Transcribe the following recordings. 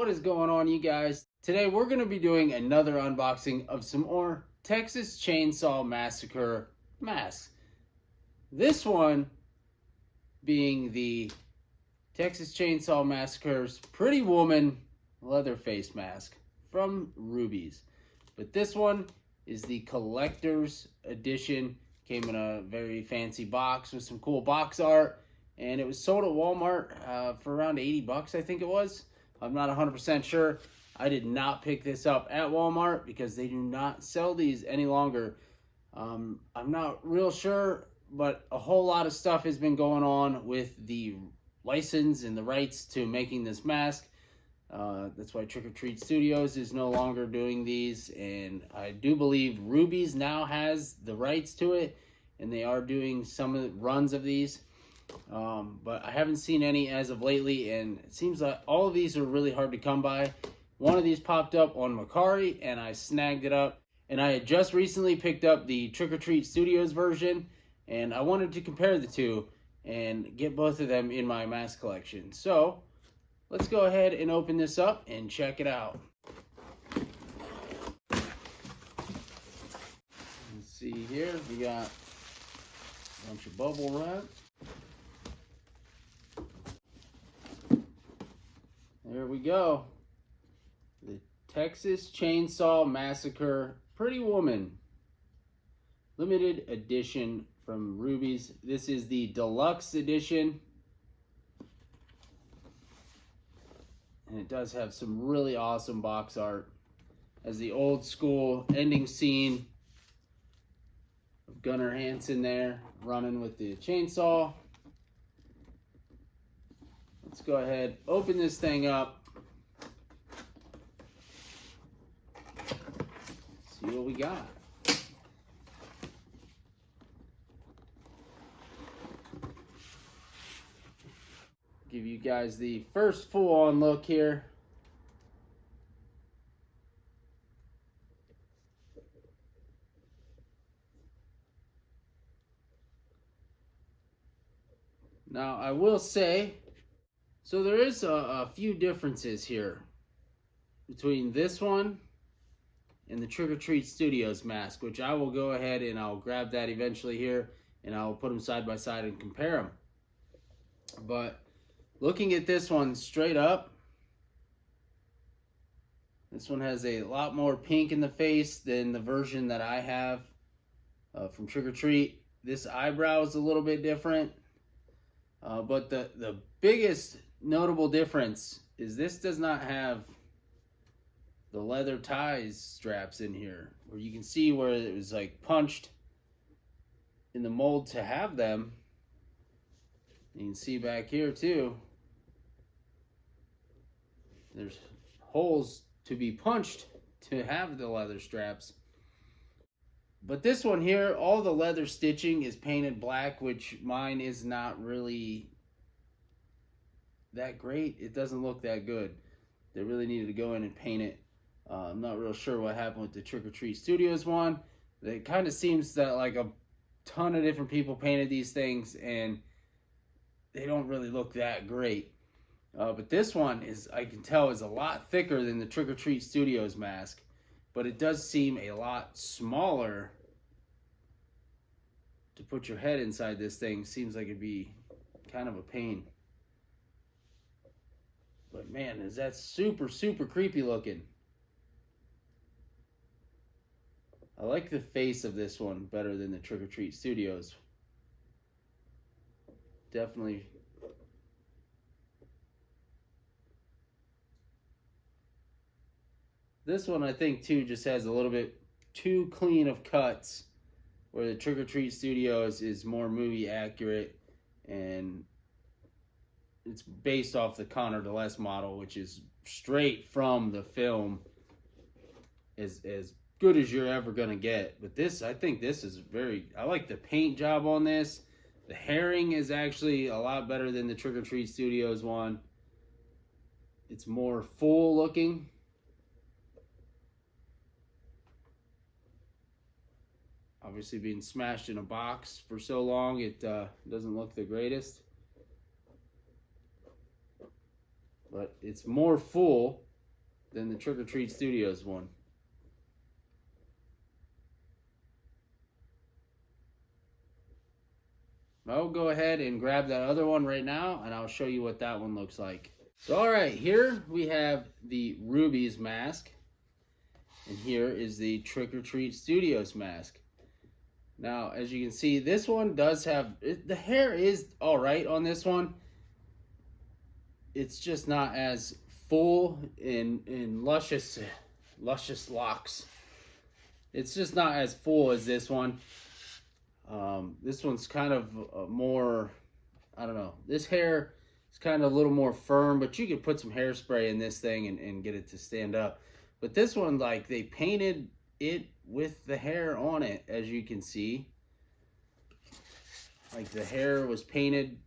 What is going on, you guys? Today we're going to be doing another unboxing of some more Texas Chainsaw Massacre masks. This one being the Texas Chainsaw Massacre's Pretty Woman leather face mask from Rubies. But this one is the collector's edition. Came in a very fancy box with some cool box art. And it was sold at Walmart for around 80 bucks, I think it was. I'm not 100% sure. I did not pick this up at Walmart because they do not sell these any longer. I'm not real sure, but a whole lot of stuff has been going on with the license and the rights to making this mask. That's why Trick or Treat Studios is no longer doing these, and I do believe Rubies now has the rights to it, and they are doing some of the runs of these. But I haven't seen any as of lately, and it seems like all of these are really hard to come by. One of these popped up on Macari, and I snagged it up. And I had just recently picked up the Trick or Treat Studios version, and I wanted to compare the two and get both of them in my mask collection. So let's go ahead and open this up and check it out. Let's see here, we got a bunch of bubble wrap. There we go. The Texas Chainsaw Massacre Pretty Woman limited edition from Rubies. This is the Deluxe edition. And it does have some really awesome box art. As the old school ending scene of Gunnar Hansen there running with the chainsaw. Let's go ahead, open this thing up. See what we got. Give you guys the first full-on look here. Now, I will say, so there is a few differences here between this one and the Trick or Treat Studios mask, which I will go ahead and I'll grab that eventually here, and I'll put them side by side and compare them. But looking at this one straight up, this one has a lot more pink in the face than the version that I have from Trick or Treat. This eyebrow is a little bit different, but the biggest notable difference is this does not have the leather ties straps in here, where you can see where it was like punched in the mold to have them. You can see back here too, there's holes to be punched to have the leather straps. But this one here, all the leather stitching is painted black, which mine is not really that great. It doesn't look that good. They really needed to go in and paint it. I'm not real sure what happened with the Trick or Treat Studios one. It kind of seems that like a ton of different people painted these things, and they don't really look that great. But this one is, I can tell, is a lot thicker than the Trick or Treat Studios mask, but it does seem a lot smaller. To put your head inside this thing seems like it'd be kind of a pain. But man, is that super, super creepy looking. I like the face of this one better than the Trick or Treat Studios. Definitely. This one, I think, too, just has a little bit too clean of cuts, where the Trick or Treat Studios is more movie accurate, and it's based off the Connor DeLess model, which is straight from the film, as good as you're ever gonna get. But this, I think this is I like the paint job on this. The herring is actually a lot better than the Trick or Treat Studios one. It's more full looking. Obviously being smashed in a box for so long, it doesn't look the greatest. But it's more full. than the Trick or Treat Studios one. I'll go ahead and grab that other one right now, and I'll show you what that one looks like. So, all right, here we have the Rubies mask, and here is the Trick or Treat Studios mask. Now, as you can see, this one does have, the hair is all right on this one. It's just not as full in luscious locks. It's just not as full as this one. This one's kind of more, I don't know. This hair is kind of a little more firm, but you could put some hairspray in this thing and get it to stand up. But this one, like, they painted it with the hair on it, as you can see. Like, the hair was painted.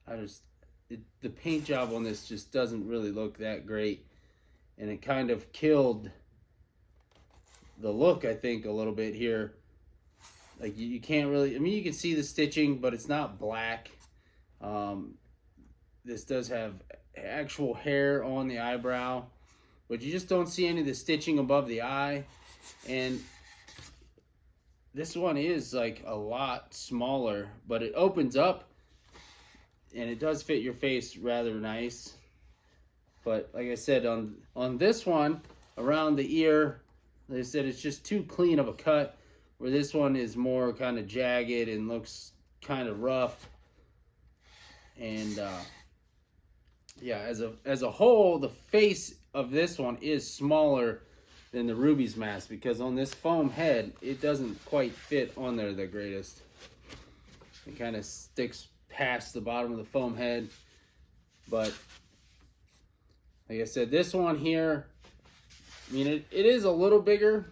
The paint job on this just doesn't really look that great, and it kind of killed the look, I think, a little bit here. Like, you can't really, I mean, you can see the stitching, but it's not black. This does have actual hair on the eyebrow, but you just don't see any of the stitching above the eye. And this one is like a lot smaller, but it opens up and it does fit your face rather nice. But like I said, on this one, around the ear, they said it's just too clean of a cut, where this one is more kind of jagged and looks kind of rough. And yeah, as a whole, the face of this one is smaller than the Rubies mask, because on this foam head, it doesn't quite fit on there the greatest. It kind of sticks past the bottom of the foam head. But like I said, this one here, I mean, it is a little bigger.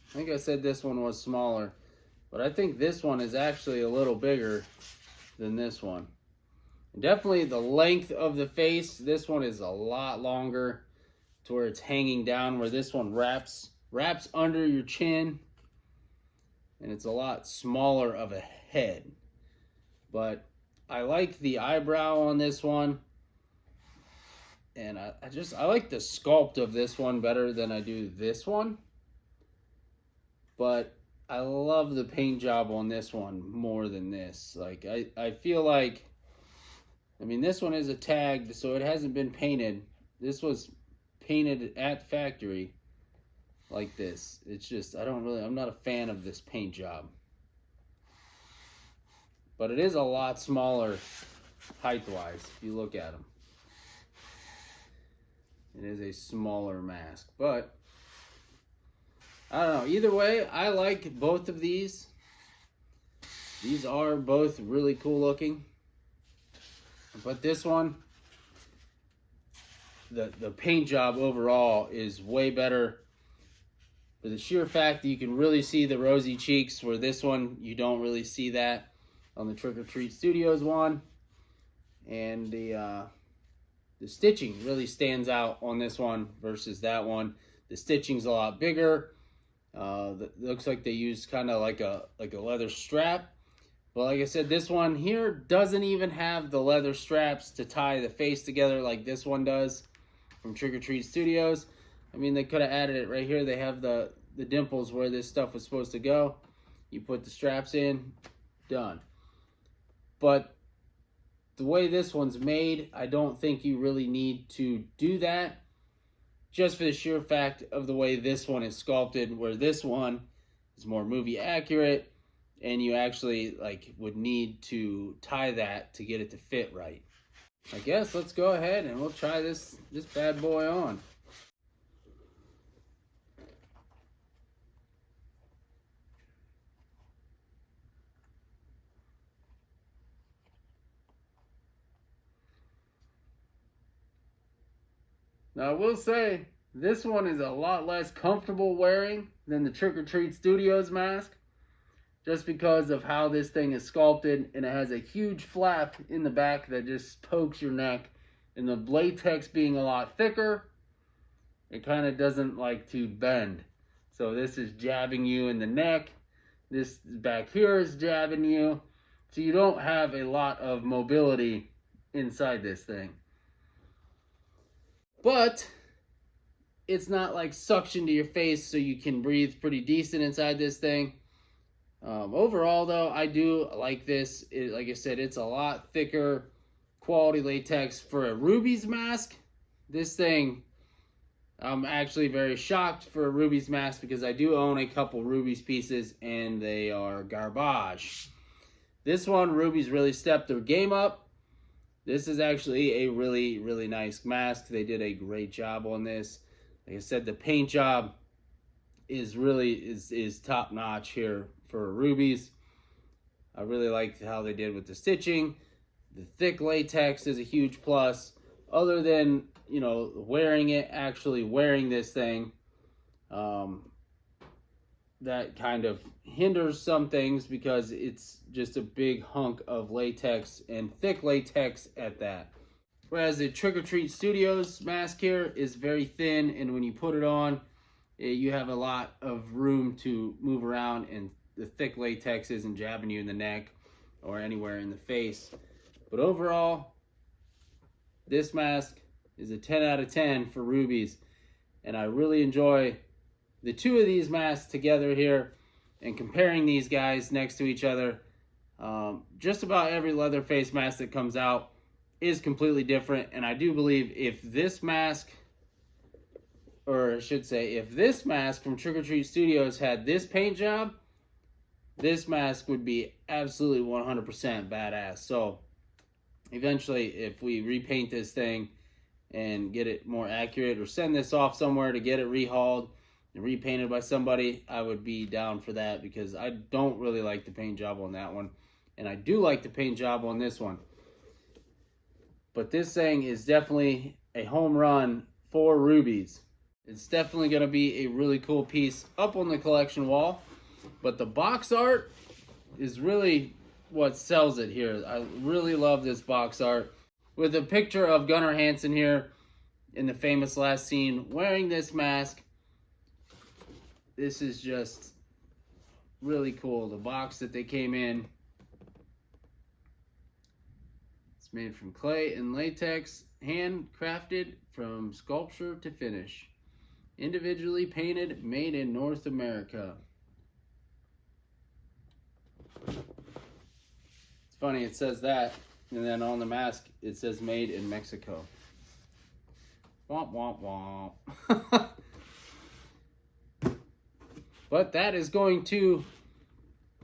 I think I said this one was smaller, but I think this one is actually a little bigger than this one. And definitely the length of the face, this one is a lot longer, to where it's hanging down, where this one wraps under your chin, and it's a lot smaller of a head. But I like the eyebrow on this one, and I like the sculpt of this one better than I do this one. But I love the paint job on this one more than this. Like, I feel like, I mean, this one is a tag, so it hasn't been painted. This was painted at the factory like this. It's just, I'm not a fan of this paint job. But it is a lot smaller height-wise, if you look at them. It is a smaller mask, but I don't know. Either way, I like both of these. These are both really cool looking. But this one, the paint job overall is way better, for the sheer fact that you can really see the rosy cheeks, where this one, you don't really see that on the Trick or Treat Studios one. And the stitching really stands out on this one versus that one. The stitching's a lot bigger. Looks like they used kind of like a leather strap. But like I said, this one here doesn't even have the leather straps to tie the face together like this one does from Trick or Treat Studios. I mean, they could have added it right here. They have the dimples where this stuff was supposed to go. You put the straps in, done. But the way this one's made, I don't think you really need to do that, just for the sheer fact of the way this one is sculpted, where this one is more movie accurate, and you actually would need to tie that to get it to fit right. I guess let's go ahead and we'll try this bad boy on. Now, I will say, this one is a lot less comfortable wearing than the Trick or Treat Studios mask, just because of how this thing is sculpted, and it has a huge flap in the back that just pokes your neck. And the latex being a lot thicker, it kind of doesn't like to bend. So this is jabbing you in the neck. This back here is jabbing you. So you don't have a lot of mobility inside this thing. but it's not like suction to your face, so you can breathe pretty decent inside this thing. Overall, though, I do like this. Like I said, it's a lot thicker quality latex for a Rubies mask. This thing, I'm actually very shocked for a Rubies mask because I do own a couple Rubies pieces and they are garbage. This one, Rubies really stepped their game up. This is actually a really, really nice mask. They did a great job on this. Like I said, the paint job is really top notch here for Rubies. I really liked how they did with the stitching. The thick latex is a huge plus. Other than, you know, actually wearing this thing, that kind of hinders some things because it's just a big hunk of latex and thick latex at that. Whereas the Trick or Treat Studios mask here is very thin, and when you put it on, you have a lot of room to move around, and the thick latex isn't jabbing you in the neck or anywhere in the face. But overall, this mask is a 10 out of 10 for Rubies, and I really enjoy the two of these masks together here and comparing these guys next to each other. Just about every Leatherface mask that comes out is completely different, and I do believe if this mask, or I should say, if this mask from Trick or Treat Studios had this paint job, this mask would be absolutely 100% badass. So eventually, if we repaint this thing and get it more accurate, or send this off somewhere to get it rehauled and repainted by somebody, I would be down for that, because I don't really like the paint job on that one, and I do like the paint job on this one. But this thing is definitely a home run for Rubies. It's definitely going to be a really cool piece up on the collection wall. But the box art is really what sells it here. I really love this box art, with a picture of Gunnar Hansen here in the famous last scene wearing this mask. This is just really cool. The box that they came in, it's made from clay and latex, handcrafted from sculpture to finish, individually painted, made in North America. It's funny, it says that, and then on the mask it says made in Mexico. Womp womp womp. But that is going to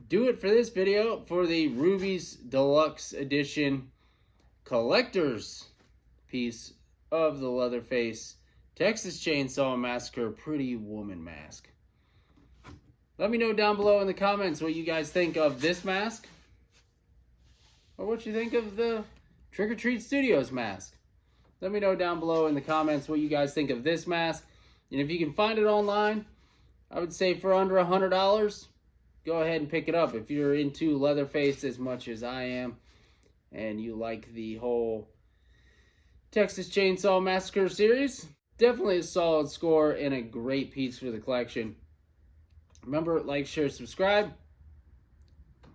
do it for this video for the Rubies Deluxe Edition collector's piece of the Leatherface Texas Chainsaw Massacre Pretty Woman mask. Let me know down below in the comments what you guys think of this mask, or what you think of the Trick or Treat Studios mask. Let me know down below in the comments what you guys think of this mask. And if you can find it online, I would say for under $100, go ahead and pick it up. If you're into Leatherface as much as I am, and you like the whole Texas Chainsaw Massacre series, definitely a solid score and a great piece for the collection. Remember, like, share, subscribe.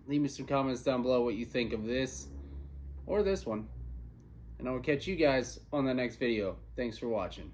Leave me some comments down below what you think of this or this one. And I will catch you guys on the next video. Thanks for watching.